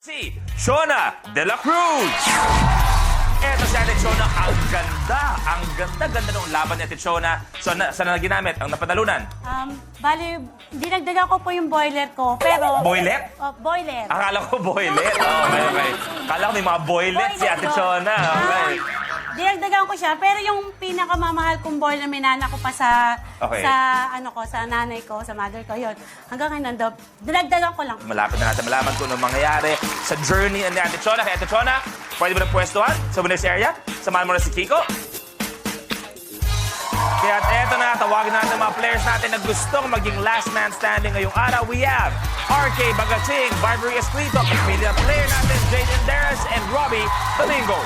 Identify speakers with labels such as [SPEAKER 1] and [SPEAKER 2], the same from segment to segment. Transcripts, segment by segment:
[SPEAKER 1] Si Shona De La Cruz. Eto si Ate Shona, ang ganda ng laban ni Ate Shona. So, saan na ginamit ang napadalunan?
[SPEAKER 2] Bali, dinagdagan ko po yung boiler ko, pero...
[SPEAKER 1] Boiler?
[SPEAKER 2] Boiler.
[SPEAKER 1] Akala ko boiler. Okay. Akala ko may mga boilet si Ate Shona. Okay.
[SPEAKER 2] Dinagdagan ko siya, pero yung pinakamamahal kong boiler, minana ko pa sa
[SPEAKER 1] Okay.
[SPEAKER 2] sa nanay ko, sa mother ko, yun. Hanggang ngayon, dinagdagan ko lang.
[SPEAKER 1] Malapit na natin malaman kung anong mangyayari sa journey ni Ate Shona. Kaya Ate Shona, pwede mo na pwestuhan sa winners area. Samahan mo na si Kiko. Kaya eto na, tawagin natin ang mga players natin na gustong maging last man standing ngayong araw. We have RK Bagating, Barbary Escrito, pamilya player natin, Jaden Deras, and Robbie Domingo.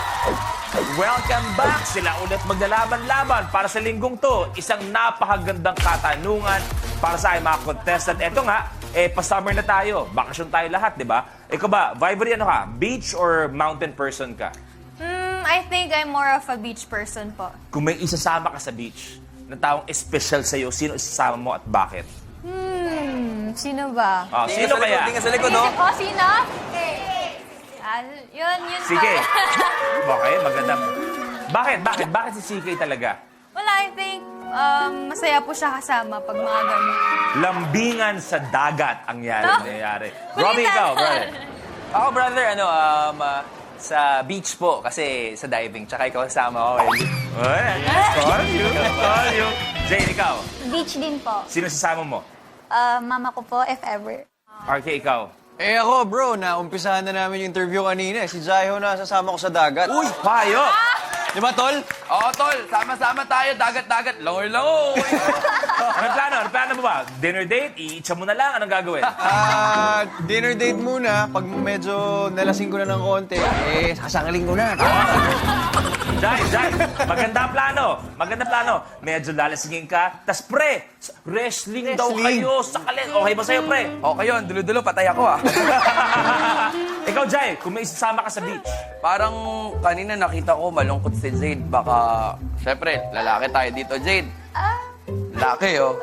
[SPEAKER 1] Welcome back! Sila ulit maglalaban-laban para sa linggong to. Isang napakagandang katanungan para sa aking mga contestant. Eto nga, pa-summer na tayo. Bakasyon tayo lahat, di ba? Ikaw ba, Vibery, ano ka? Beach or mountain person ka?
[SPEAKER 3] I think I'm more of a beach person po.
[SPEAKER 1] Kung may isasama ka sa beach, na taong espesyal sa'yo, sino isasama mo at bakit?
[SPEAKER 3] Sino ba?
[SPEAKER 1] Sino kaya?
[SPEAKER 4] Tingnan sa likod, no?
[SPEAKER 3] Isip ko, sino? Yun
[SPEAKER 1] Sige.
[SPEAKER 3] pa.
[SPEAKER 1] Okay, maganda. Bakit? Bakit si CK talaga?
[SPEAKER 3] Wala, I think masaya po siya kasama pag mga ganun.
[SPEAKER 1] Lambingan sa dagat ang nangyayari.
[SPEAKER 3] Kulitan.
[SPEAKER 1] Robbie, ikaw, brother.
[SPEAKER 4] Ako, brother, sa beach po, kasi sa diving. Tsaka ikaw kasama ko.
[SPEAKER 1] Call you. Jane, ikaw.
[SPEAKER 5] Beach din po.
[SPEAKER 1] Sino sasama mo?
[SPEAKER 5] Mama ko po, if ever.
[SPEAKER 1] RK, ikaw.
[SPEAKER 6] Ako, bro, naumpisahan na namin yung interview kanina. Si Jaiho na sasama ko sa dagat.
[SPEAKER 1] Uy, payo!
[SPEAKER 6] Di ba, Tol?
[SPEAKER 4] Oo, tol. Sama-sama tayo. Dagat-dagat. Langoy-langoy.
[SPEAKER 1] Ano plano mo ba? Dinner date? Iitsa mo na lang? Anong gagawin?
[SPEAKER 6] Dinner date muna. Pag medyo nalasing ko na ng konti, sasangaling ko na.
[SPEAKER 1] Jai, maganda plano. Medyo lalasingin ka. Tas pre, wrestling daw kayo sa kalin. Okay ba sa'yo, pre?
[SPEAKER 4] Okay yun. Dulo-dulo. Patay ako, ah.
[SPEAKER 1] Ikaw, Jai, kung may isasama ka sa beach.
[SPEAKER 4] Parang kanina nakita ko malungkot si Jade. Baka, syempre, lalaki tayo dito, Jade. Laki, oh.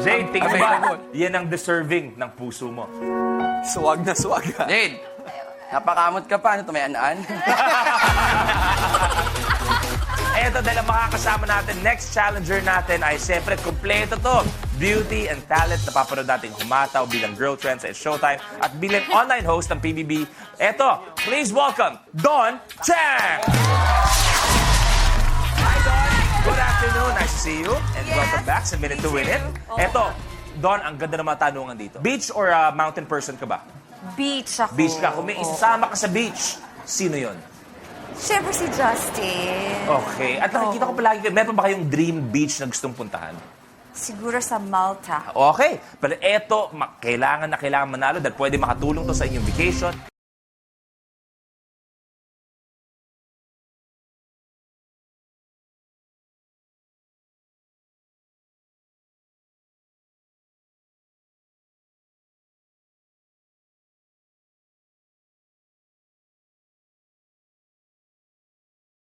[SPEAKER 1] Jade, tingin mo ba? Yan ang deserving ng puso mo.
[SPEAKER 6] Swag na swag.
[SPEAKER 4] Jade, napakamot ka pa. Ano ito, may anaan?
[SPEAKER 1] Eto, dahil ang makakasama natin, next challenger natin ay siyempre kompleto to. Beauty and talent na papanood natin humataw bilang Girl Trends at Showtime at bilang online host ng PBB. Eto, please welcome Dawn Chang! Hi, Dawn! Good afternoon. Nice to see you. And welcome back sa Minute to Win It. Eto, Dawn, ang ganda ng mga tanungan dito. Beach or mountain person ka ba?
[SPEAKER 7] Beach ako.
[SPEAKER 1] Beach ka. Kung may isasama ka sa beach, sino yon?
[SPEAKER 7] Siyempre si Justin.
[SPEAKER 1] Okay. At nakikita ko palagi, meron pa ba kayong dream beach na gustong puntahan?
[SPEAKER 7] Siguro sa Malta.
[SPEAKER 1] Okay. Pero eto, kailangan manalo dahil pwede makatulong to sa inyong vacation.